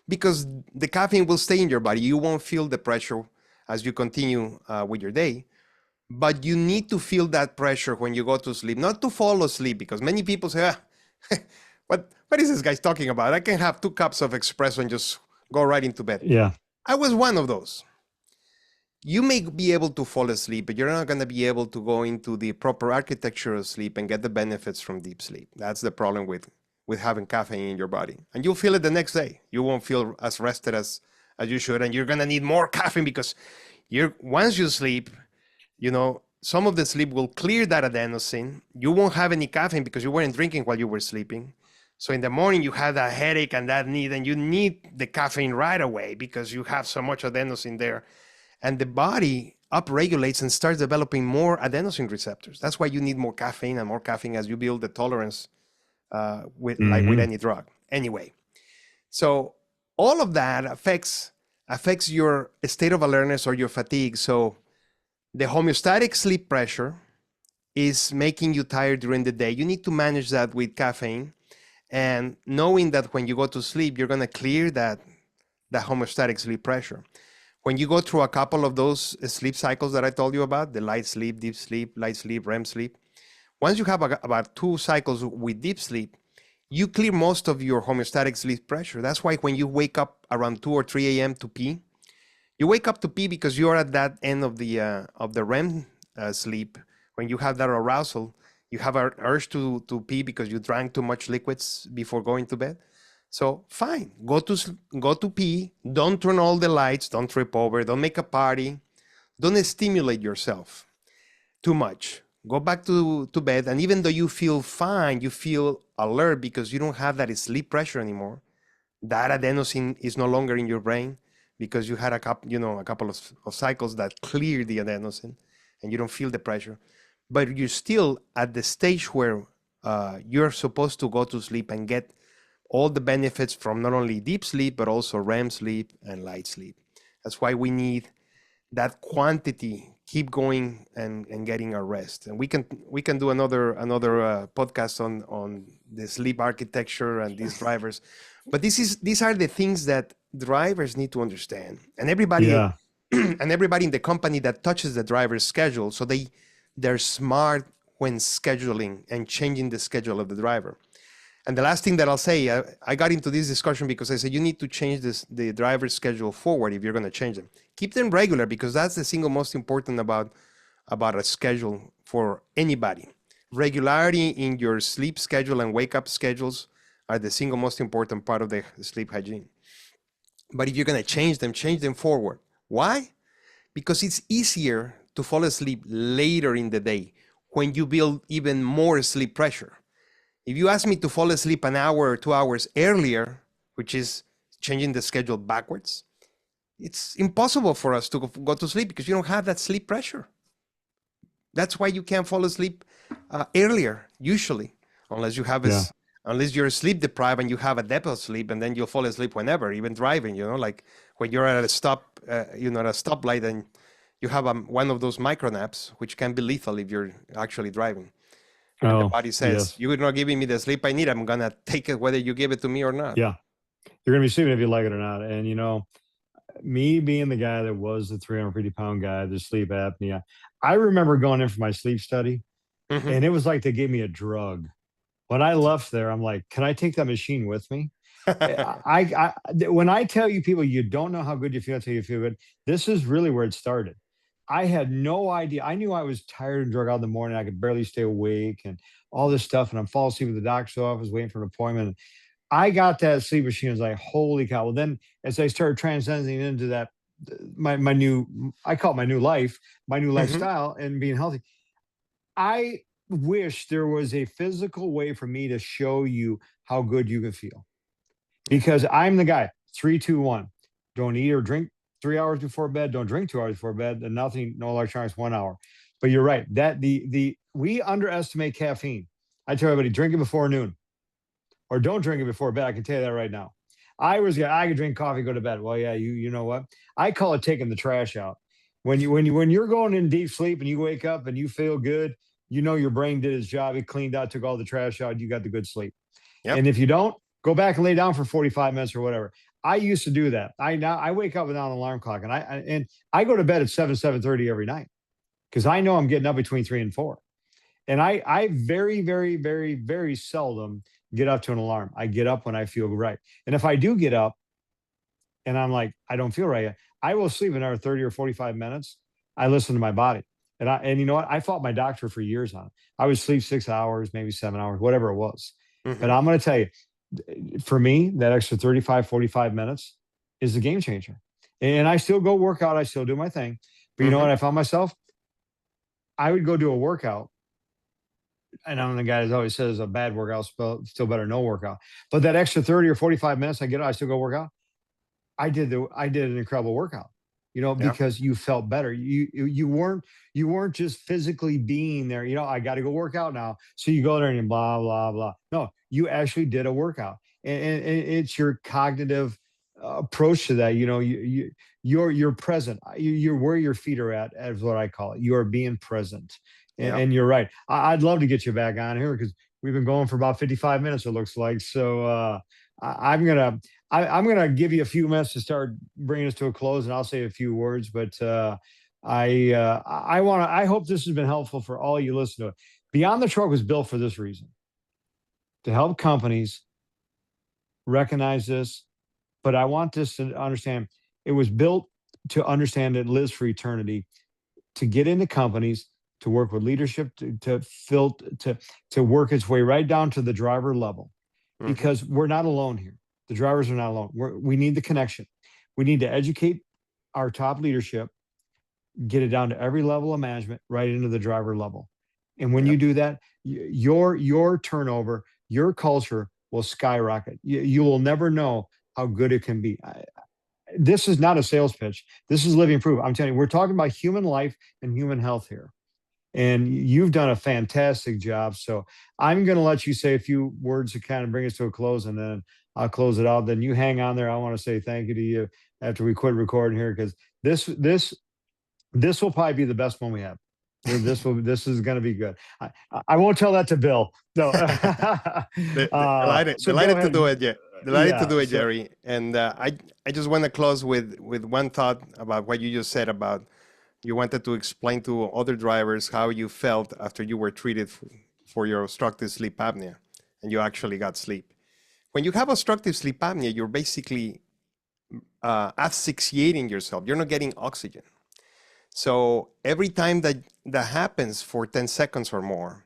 because the caffeine will stay in your body. You won't feel the pressure as you continue with your day. but you need to feel that pressure when you go to sleep, not to fall asleep, because many people say, what is this guy talking about? I can have 2 cups of espresso and just go right into bed. Yeah. I was one of those. You may be able to fall asleep, but you're not going to be able to go into the proper architecture of sleep and get the benefits from deep sleep. That's the problem with having caffeine in your body. And you'll feel it the next day. You won't feel as rested as you should. And you're going to need more caffeine because once you sleep, some of the sleep will clear that adenosine. You won't have any caffeine because you weren't drinking while you were sleeping. So in the morning, you have that headache and that need, and you need the caffeine right away because you have so much adenosine there. And the body upregulates and starts developing more adenosine receptors. That's why you need more caffeine and more caffeine as you build the tolerance with any drug. Anyway, so all of that affects your state of alertness or your fatigue. So the homeostatic sleep pressure is making you tired during the day. You need to manage that with caffeine and knowing that when you go to sleep, you're going to clear that homeostatic sleep pressure. When you go through a couple of those sleep cycles that I told you about, the light sleep, deep sleep, light sleep, REM sleep, once you have about 2 cycles with deep sleep, you clear most of your homeostatic sleep pressure. That's why when you wake up around 2 or 3 a.m. to pee, you wake up to pee because you're at that end of the REM sleep. When you have that arousal, you have an urge to pee because you drank too much liquids before going to bed. So fine, go to pee. Don't turn all the lights. Don't trip over. Don't make a party. Don't stimulate yourself too much. Go back to bed. And even though you feel fine, you feel alert because you don't have that sleep pressure anymore. That adenosine is no longer in your brain because you had a couple of cycles that clear the adenosine and you don't feel the pressure. But you're still at the stage where you're supposed to go to sleep and get all the benefits from not only deep sleep, but also REM sleep and light sleep. That's why we need that quantity, keep going and getting our rest. And we can do another podcast on the sleep architecture and these drivers. But these are the things that drivers need to understand. And everybody and everybody in the company that touches the driver's schedule, so they're smart when scheduling and changing the schedule of the driver. And the last thing that I'll say, I got into this discussion because I said you need to change the driver's schedule forward if you're going to change them. Keep them regular because that's the single most important about a schedule for anybody. Regularity in your sleep schedule and wake up schedules are the single most important part of the sleep hygiene. But if you're going to change them forward. Why? Because it's easier to fall asleep later in the day when you build even more sleep pressure. If you ask me to fall asleep an hour or 2 hours earlier, which is changing the schedule backwards, it's impossible for us to go to sleep because you don't have that sleep pressure. That's why you can't fall asleep earlier, usually, unless you're sleep deprived and you have a depth of sleep, and then you'll fall asleep whenever, even driving, like when you're at a stoplight and you have one of those micro naps, which can be lethal if you're actually driving. The body says, you're not giving me the sleep I need. I'm going to take it whether you give it to me or not. Yeah. You're going to be sleeping if you like it or not. And, me being the guy that was the 350-pound guy, the sleep apnea, I remember going in for my sleep study, and it was like they gave me a drug. When I left there, I'm like, can I take that machine with me? When I tell you people, you don't know how good you feel until you feel good. This is really where it started. I had no idea. I knew I was tired and drug out in the morning. I could barely stay awake and all this stuff. And I'm falling asleep at the doctor's office waiting for an appointment. I got that sleep machine. I was like, holy cow. Well, then as I started transcending into that, my new, I call it my new life, my new lifestyle and being healthy. I wish there was a physical way for me to show you how good you can feel. Because I'm the guy, 3, 2, 1. Don't eat or drink 3 hours before bed. Don't drink 2 hours before bed. And nothing, no electronics, 1 hour. But you're right. That we underestimate caffeine. I tell everybody, drink it before noon, or don't drink it before bed. I can tell you that right now. I could drink coffee, go to bed. Well, yeah, you know what? I call it taking the trash out. When you're going in deep sleep and you wake up and you feel good, your brain did its job. It cleaned out, took all the trash out. You got the good sleep. Yep. And if you don't, go back and lay down for 45 minutes or whatever. I used to do that. I wake up without an alarm clock, and I go to bed at 7:30 every night. because I know I'm getting up between 3 and 4. And I very, very, very, very seldom get up to an alarm. I get up when I feel right. And if I do get up and I'm like, I don't feel right, I will sleep another 30 or 45 minutes. I listen to my body. And you know what? I fought my doctor for years on it. I would sleep 6 hours, maybe 7 hours, whatever it was. But Hmm. I'm going to tell you, for me, that extra 35, 45 minutes is a game changer. And I still go work out. I still do my thing. But you know Hmm. what? I found myself, I would go do a workout. And I'm the guy that always says a bad workout still better no workout. But that extra 30 or 45 minutes I get, I still go work out. I did an incredible workout, Yeah. because you felt better. You weren't just physically being there. I got to go work out now. So you go there and blah blah blah. No, you actually did a workout, and it's your cognitive approach to that. You're present. You're where your feet are at, is what I call it. You are being present, and, Yeah. and you're right. I'd love to get you back on here because we've been going for about 55 minutes. It looks like so. I'm gonna I'm going to give you a few minutes to start bringing us to a close, and I'll say a few words. But I hope this has been helpful for all you listen to it. Beyond the Truck was built for this reason, to help companies recognize this. But I want this to understand it was built to understand it lives for eternity, to get into companies, to work with leadership, to work its way right down to the driver level, Hmm. because we're not alone here. The drivers are not alone. We need the connection. We need to educate our top leadership, get it down to every level of management, right into the driver level. And when Yeah. you do that, your turnover, your culture will skyrocket. You will never know how good it can be. This is not a sales pitch. This is living proof. I'm telling you, we're talking about human life and human health here. And you've done a fantastic job. So I'm going to let you say a few words to kind of bring us to a close, and then I'll close it out. Then you hang on there. I want to say thank you to you after we quit recording here, because this will probably be the best one we have. This is going to be good. I won't tell that to Bill. No. Delighted, So go delighted to do ahead. it. Yeah, delighted to Yeah. do it, So Jerry. And I just want to close with one thought about what you just said about you wanted to explain to other drivers how you felt after you were treated for your obstructive sleep apnea, and you actually got sleep. When you have obstructive sleep apnea, you're basically asphyxiating yourself. You're not getting oxygen. So every time that happens for 10 seconds or more,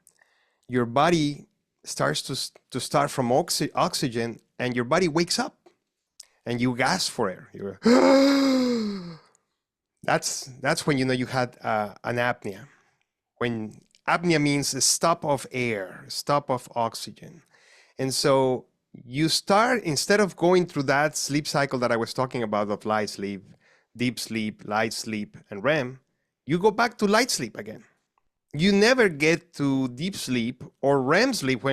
your body starts to start from oxygen, and your body wakes up and you gasp for air. You're that's when you know you had an apnea. When apnea means a stop of air, stop of oxygen. And so you start, instead of going through that sleep cycle that I was talking about of light sleep, deep sleep, light sleep, and REM, you go back to light sleep again. You never get to deep sleep or REM sleep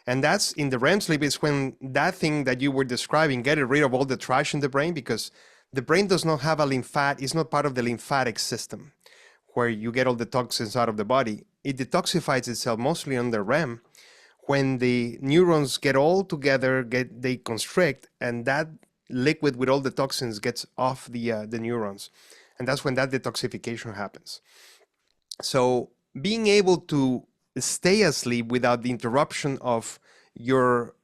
and that's in the REM sleep is when that thing that you were describing, getting rid of all the trash in the brain, because the brain does not have it's not part of the lymphatic system where you get all the toxins out of the body. It detoxifies itself mostly on the REM when the neurons get all together, they constrict, and that liquid with all the toxins gets off the neurons, and that's when that detoxification happens. So being able to stay asleep without the interruption of your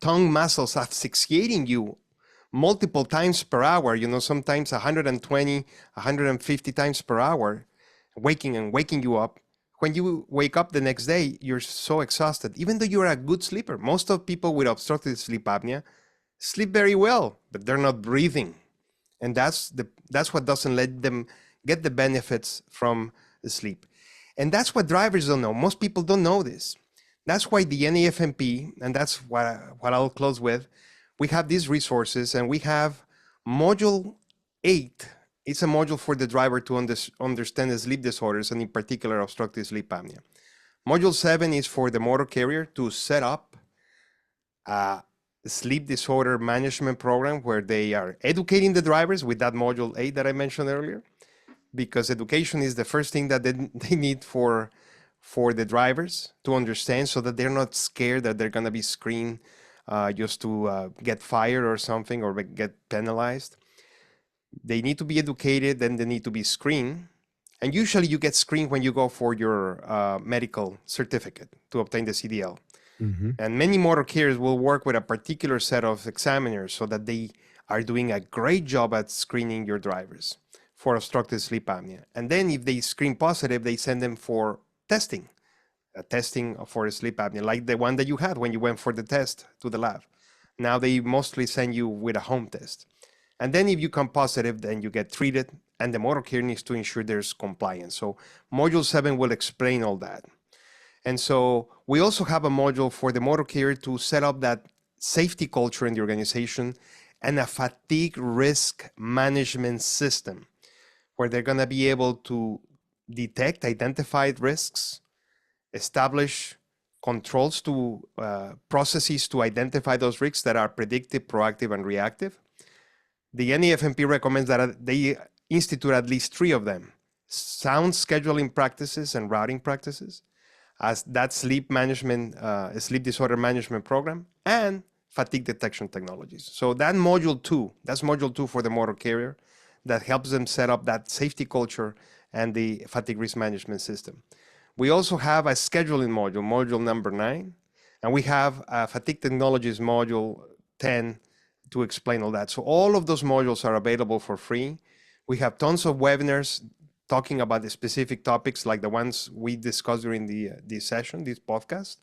tongue muscles asphyxiating you multiple times per hour, sometimes 120, 150 times per hour, waking you up. When you wake up the next day, you're so exhausted, even though you're a good sleeper. Most of people with obstructive sleep apnea sleep very well, but they're not breathing. And that's what doesn't let them get the benefits from the sleep. And that's what drivers don't know. Most people don't know this. That's why the NAFMP, and that's what I'll close with, we have these resources, and we have module 8. It's a module for the driver to understand the sleep disorders, and in particular obstructive sleep apnea. Module 7 is for the motor carrier to set up a sleep disorder management program where they are educating the drivers with that module 8 that I mentioned earlier, because education is the first thing that they need for the drivers to understand, so that they're not scared that they're going to be screened just to get fired or something, or get penalized. They need to be educated, then they need to be screened, And usually you get screened when you go for your medical certificate to obtain the CDL. Hmm. And many motor carriers will work with a particular set of examiners so that they are doing a great job at screening your drivers for obstructive sleep apnea. And then if they screen positive, they send them for testing, testing for sleep apnea, like the one that you had when you went for the test to the lab. Now they mostly send you with a home test. And then if you come positive, then you get treated, and the motor carrier needs to ensure there's compliance. So Module 7 will explain all that. And so we also have a module for the motor carrier to set up that safety culture in the organization and a fatigue risk management system where they're going to be able to detect identified risks, establish controls to processes to identify those risks that are predictive, proactive, and reactive. The NAFMP recommends that they institute at least 3 of them: sound scheduling practices and routing practices, as that sleep management, sleep disorder management program, and fatigue detection technologies. So that module 2, that's module 2 for the motor carrier, that helps them set up that safety culture and the fatigue risk management system. We also have a scheduling module, module number 9, and we have a fatigue technologies module 10 to explain all that. So all of those modules are available for free. We have tons of webinars talking about the specific topics like the ones we discussed during this session, this podcast.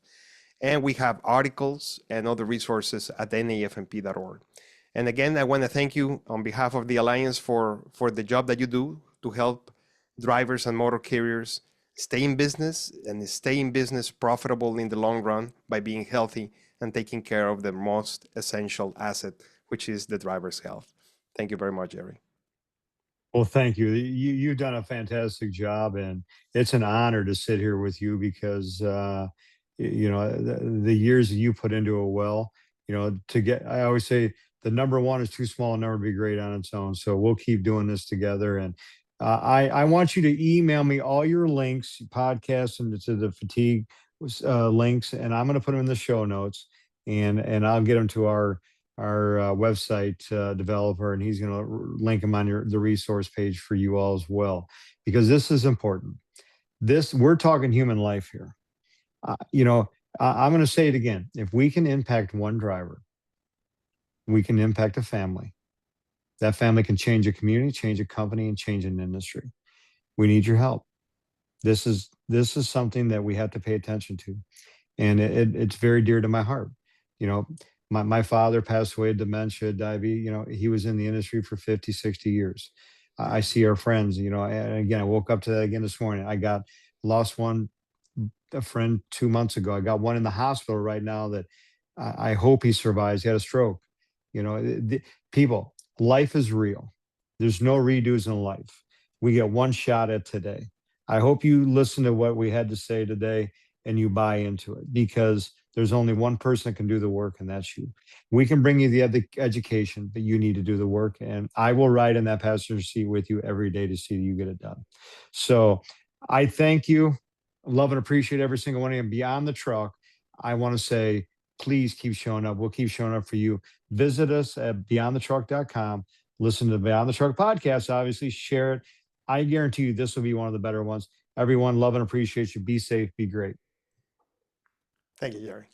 And we have articles and other resources at nafmp.org. And again, I want to thank you on behalf of the Alliance for the job that you do to help drivers and motor carriers stay in business and stay in business profitable in the long run by being healthy and taking care of the most essential asset, which is the driver's health. Thank you very much, Jerry. Well, thank you. You've done a fantastic job, and it's an honor to sit here with you because the years that you put into it. Well, to get. I always say the number one is too small and never be great on its own. So we'll keep doing this together. And I want you to email me all your links, podcasts, and to the fatigue links, and I'm going to put them in the show notes, and I'll get them to our website developer, and he's going to link them on the resource page for you all as well, because this is important. We're talking human life here. I'm going to say it again. If we can impact one driver, we can impact a family. That family can change a community, change a company, and change an industry. We need your help. This is something that we have to pay attention to, and it's very dear to my heart. You know, my father passed away of dementia, diabetes. He was in the industry for 50, 60 years. I see our friends, and again, I woke up to that again this morning. Lost a friend 2 months ago. I got one in the hospital right now that I hope he survives. He had a stroke. People, life is real. There's no redos in life. We get one shot at today. I hope you listen to what we had to say today and you buy into it, because there's only one person that can do the work, and that's you. We can bring you the education, but you need to do the work. And I will ride in that passenger seat with you every day to see that you get it done. So I thank you. Love and appreciate every single one of you. Beyond the truck, I want to say, please keep showing up. We'll keep showing up for you. Visit us at beyondthetruck.com. Listen to the Beyond the Truck podcast. Obviously, share it. I guarantee you this will be one of the better ones. Everyone, love and appreciate you. Be safe. Be great. Thank you, Jerry.